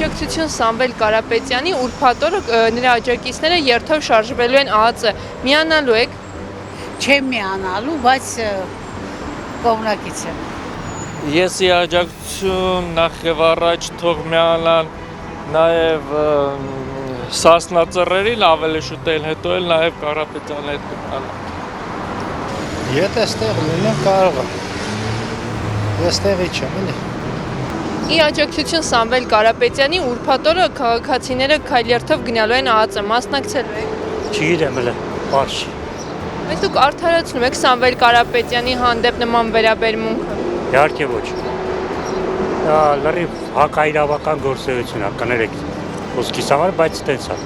աջակցություն Սամվել Կարապետյանի ուրբաթ օրը նրա աջակիցները երթով շարժվելու են ԱԱԾ, միանալու եք։ Չեմ միանալու, բայց կողմնակից եմ։ Ես աջակցություն նախ եւ առաջ թող միանան նաեւ Սասնա ծռերին ավելի շուտ էլ հետո էլ նաեւ Կարապետյանի հետ միանան։ Եթե այստեղ լինեմ կարող եմ։ Ես տեղի չեմ, էլի։ Ի աջակցություն Սամվել Կարապետյանի ուրբաթ օրը քաղաքացիները քայլերթով գնալու են ԱԱԾ, մասնակցելու եք։ Չգիտեմ էլ, բարձ չի։ Բայց դուք արդարացնում եք Սամվել Կարապետյանի հանդեպ նման վերաբերմունքը։ Իհարկե ոչ։ Դա լրիվ հակաիրավական գործողություն է, կներեք։ Ոսկիս համար, բայց տենց է։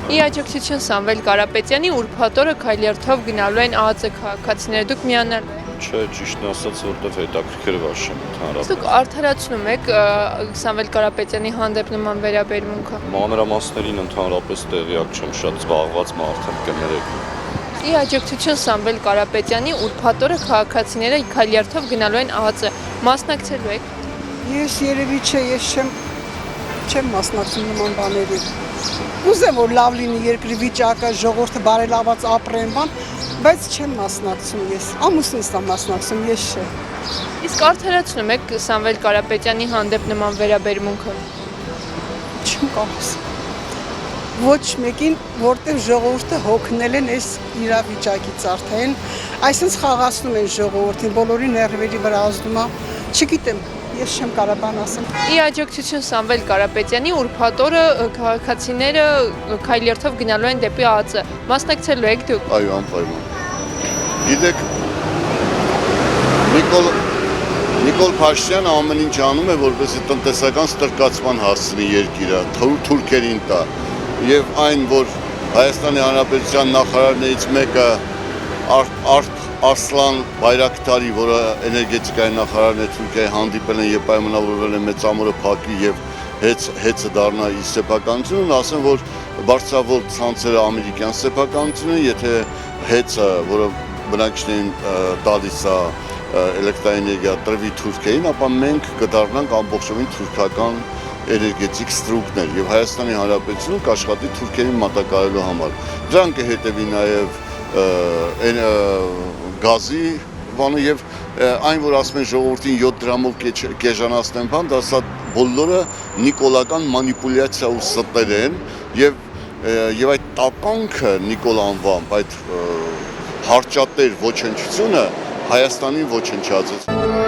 Ի աջակցություն Սամվել Կարապետյանի ուրբաթ օրը քայլերթով գնալու են ԱԱԾ քաղաքացիները, դուք միանալու եք։ Չէ, ճիշտն ասած, որտեվ հետաքրքրված չեմ ընդհանրապես։ Դուք արդարացնում եք Սամվել Կարապետյանի հանդեպ նման վերաբերմունքը։ Մանրամասներին ընդհանրապես տեղյակ չեմ, շատ զբաղված մարդ եմ, կներեք։ Ի աջակցություն Սամվել Կարապետյանի ուրբաթ օրը քաղաքացիները քայլերթով գնալու են ԱԱԾ, մասնակցելու եք։ Ես երևի չէ, ես չեմ մասնակցում նման բաների։ Ուզեմ որ լավ լինի երկրի վիճակը, ժողովուրդը բարելաված ապրեն, բայց չեմ մասնակցում ես։ Ամուսինս է մասնակցում, ես չէ։ Իսկ արդարացնում եք Սամվել Կարապետյանի հանդեպ նման վերաբերմունքը։ Չեմ կարող։ Ոչ մեկին, որտեղ ժողովուրդը հոգնել են այս իրավիճակից արդեն, այսինքն խաղացնում են ժողովրդին, բոլորի ներվերի վրա ազդում է, չգիտեմ, ես չեմ կարող բան ասեմ։ Ի աջակցություն Սամվել Կարապետյանի ուրբաթ օրը քաղաքացիները քայլերթով գնալու են դեպի ԱԱԾ, մասնակցելու եք դուք։ Այո, անպայման։ Գիտեք, Նիկոլ Փաշինյանը ամեն ինչ անում է, որպեսզի տնտեսական ստրկացման հասցնի երկիրը, թուրքերին տա։ Եվ այն, որ Հայաստանի Հանրապետության նախարարներից մեկը Արսլան Բայրակտարի, որը էներգետիկայի նախարարն է Թուրքիայի, հանդիպել են եւ պայմանավորվել են մեծամորը փակի եւ հեծը դառնա իր սեփականությունն, ասեմ, որ բարձրավոր ցանցերը ամերիկյան սեփականություն են, եթե հեծը, որը բնակիչներին տալիս է էլեկտրաէներգիա տրվի Թուրքիային, ապա մենք կդառնանք ամբողջովին թուրքական էներգետիկ ստրուկներ եւ Հայաստանի Հանրապետությունը կաշխատի թուրքերին մատակարարելու համար։ Դրան կհետևի նաեւ գազի բանը եւ այն, որ ասում են ժողովրդին 7 դրամով կեժանացնեն բան, դա սա բոլորը նիկոլական մանիպուլյացիա ու ստեր են եւ այդ տապանքը Նիկոլ անվամբ, այդ հարճատեր ոչնչությունը Հայաստանին ոչնչացեց։